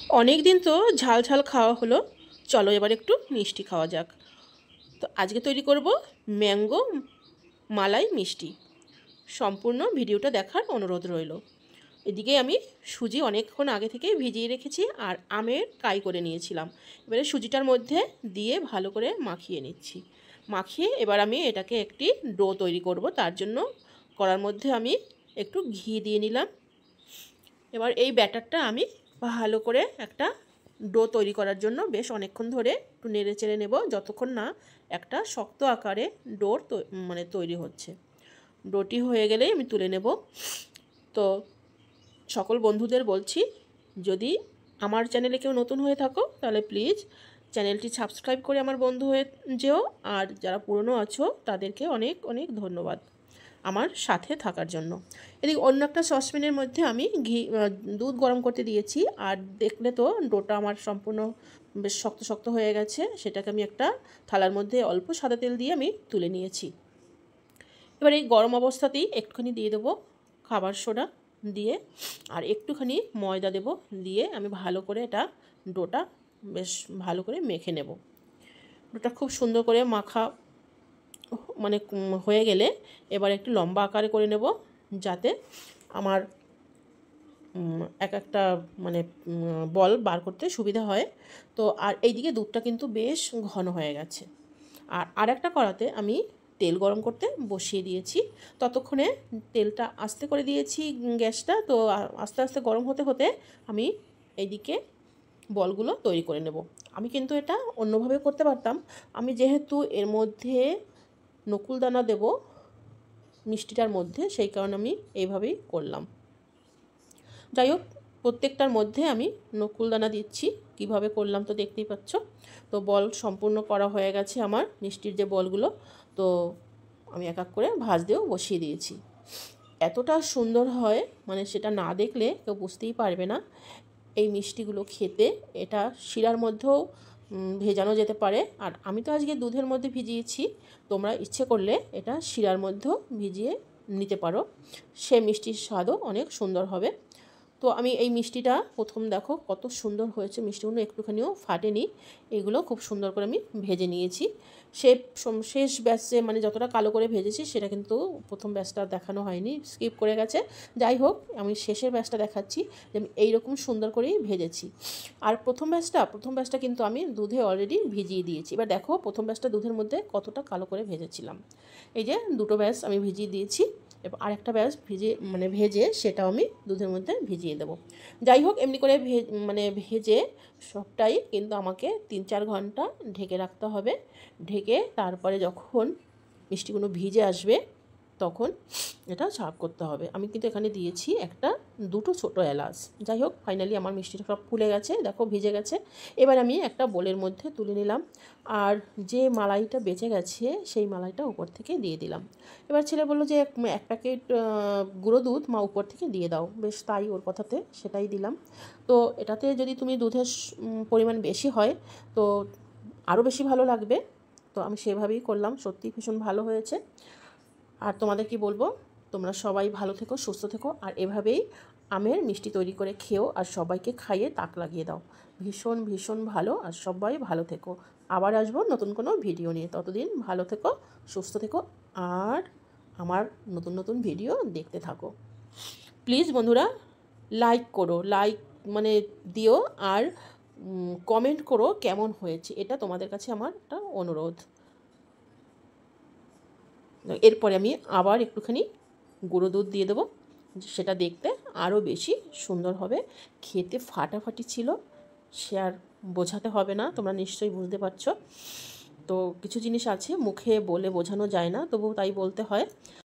অনেক দিন তো ঝাল ঝাল খাওয়া হলো, চলো এবার একটু মিষ্টি খাওয়া যাক। তো আজকে তৈরি করব ম্যাঙ্গো মালাই মিষ্টি। সম্পূর্ণ ভিডিওটা দেখার অনুরোধ রইল। এদিকে আমি সুজি অনেকক্ষণ আগে থেকেই ভিজিয়ে রেখেছি আর আমের কাই করে নিয়েছিলাম। এবারে সুজিটার মধ্যে দিয়ে ভালো করে মাখিয়ে নিচ্ছি। মাখিয়ে এবার আমি এটাকে একটি ডো তৈরি করব। তার জন্য কড়ার মধ্যে আমি একটু ঘি দিয়ে নিলাম। এবার এই ব্যাটারটা আমি ভালো করে একটা ডো তৈরি করার জন্য বেশ অনেকক্ষণ ধরে একটু নেড়ে চেড়ে নেব, যতক্ষণ না একটা শক্ত আকারে ডোর তৈরি হচ্ছে। ডোটি হয়ে গেলেই আমি তুলে নেব। তো সকল বন্ধুদের বলছি, যদি আমার চ্যানেলে কেউ নতুন হয়ে থাকো তাহলে প্লিজ চ্যানেলটি সাবস্ক্রাইব করে আমার বন্ধু হয়ে যেও। আর যারা পুরনো আছো তাদেরকে অনেক অনেক ধন্যবাদ আমার সাথে থাকার জন্য। এদিকে অন্য একটা সসপ্যানের মধ্যে আমি দুধ গরম করতে দিয়েছি। আর দেখলে তো ডোটা আমার সম্পূর্ণ বেশ শক্ত শক্ত হয়ে গেছে। সেটাকে আমি একটা থালার মধ্যে অল্প সাদা তেল দিয়ে আমি তুলে নিয়েছি। এবার এই গরম অবস্থাতেই একটুখানি দিয়ে দেবো খাবার সোডা দিয়ে, আর একটুখানি ময়দা দেব। দিয়ে আমি ভালো করে এটা ডোটা বেশ ভালো করে মেখে নেব। ডোটা খুব সুন্দর করে মাখা হয়ে গেলে এবার একটু লম্বা আকারে করে নেব, যাতে আমার একটা বল বার করতে সুবিধা হয়। তো আর এইদিকে দুধটা কিন্তু বেশ ঘন হয়ে গেছে। আর একটা কড়াতে আমি তেল গরম করতে বসিয়ে দিয়েছি। ততক্ষণে তেলটা আস্তে করে দিয়েছি গ্যাসটা। তো আস্তে আস্তে গরম হতে হতে আমি এইদিকে বলগুলো তৈরি করে নেব। আমি কিন্তু এটা অন্যভাবে করতে পারতাম। আমি যেহেতু এর মধ্যে নকুলদানা দেব মিষ্টিটার মধ্যে, সেই কারণে আমি এইভাবেই করলাম। যাই হোক, প্রত্যেকটার মধ্যে আমি নকুলদানা দিচ্ছি। কিভাবে করলাম তো দেখতেই পাচ্ছ। তো বল সম্পূর্ণ করা হয়ে গেছে আমার মিষ্টির যে বলগুলো। তো আমি এক এক করে ভাজতেও বসিয়ে দিয়েছি। এতটা সুন্দর হয় সেটা না দেখলে কেউ বুঝতেই পারবে না এই মিষ্টিগুলো খেতে। এটা শিরার মধ্যেও ভেজানো যেতে পারে। আর আমি তো আজকে দুধের মধ্যে ভিজিয়েছি, তোমরা ইচ্ছে করলে এটা শিরার মধ্যেও ভিজিয়ে নিতে পারো। সে মিষ্টির স্বাদও অনেক সুন্দর হবে। তো আমি এই মিষ্টিটা প্রথম দেখো কত সুন্দর হয়েছে, মিষ্টিগুলো একটুখানিও ফাটেনি। এগুলো খুব সুন্দর করে আমি ভেজে নিয়েছি। শেষ ব্যাচে যতটা কালো করে ভেজেছি সেটা কিন্তু প্রথম ব্যাচটা দেখানো হয়নি, স্কিপ করে গেছে। যাই হোক, আমি শেষের ব্যাচটা দেখাচ্ছি যে আমি এইরকম সুন্দর করেই ভেজেছি। আর প্রথম ব্যাচটা কিন্তু আমি দুধে অলরেডি ভিজিয়ে দিয়েছি। এবার দেখো প্রথম ব্যাচটা দুধের মধ্যে কতটা কালো করে ভেজেছিলাম। এই যে দুটো ব্যাচ আমি ভিজিয়ে দিয়েছি। এবার আরেকটা ব্যাচ ভেজে সেটাও আমি দুধের মধ্যে ভিজিয়ে দেবো। যাই হোক, এমনি করে ভেজে সবটাই কিন্তু আমাকে 3-4 ঘন্টা ঢেকে রাখতে হবে। ঢেকে তারপরে যখন মিষ্টিগুলো ভিজে আসবে তখন এটা সার্ভ করতে হবে। আমি কিন্তু এখানে দিয়েছি দুটো ছোটো এলাচ। যাই হোক, ফাইনালি আমার মিষ্টিটা সব ফুলে গেছে, দেখো ভিজে গেছে। এবার আমি একটা বোলের মধ্যে তুলে নিলাম। আর যে মালাইটা বেঁচে গেছে সেই মালাইটা উপর থেকে দিয়ে দিলাম। এবার ছেলে বললো যে এক প্যাকেট গুঁড়ো দুধ মা উপর থেকে দিয়ে দাও। বেশ তাই, ওর কথাতে সেটাই দিলাম। তো এটাতে যদি তুমি দুধের পরিমাণ বেশি হয় তো আরও বেশি ভালো লাগবে। তো আমি সেভাবেই করলাম, সত্যি ভীষণ ভালো হয়েছে। আর তোমাদের কি বলবো, তোমরা সবাই ভালো থেকো, সুস্থ থেকো। আর এভাবেই আমের মিষ্টি তৈরি করে খেও আর সবাইকে খাইয়ে তাক লাগিয়ে দাও। ভীষণ ভীষণ ভালো। আর সবাই ভালো থেকো। আবার আসবো নতুন কোনো ভিডিও নিয়ে। ততদিন ভালো থেকো, সুস্থ থেকো। আর আমার নতুন নতুন ভিডিও দেখতে থাকো। প্লিজ বন্ধুরা, লাইক দিও। আর কমেন্ট করো কেমন হয়েছে। এটা তোমাদের কাছে আমার একটা অনুরোধ। এরপরে আমি আবার একটুখানি গুঁড়ো দুধ দিয়ে দেবো, সেটা দেখতে আরও বেশি সুন্দর হবে। খেতে ফাটাফাটি ছিল, সে আর বোঝাতে হবে না, তোমরা নিশ্চয়ই বুঝতে পারছো। তো কিছু জিনিস আছে মুখে বলে বোঝানো যায় না, তবু তাই বলতে হয়।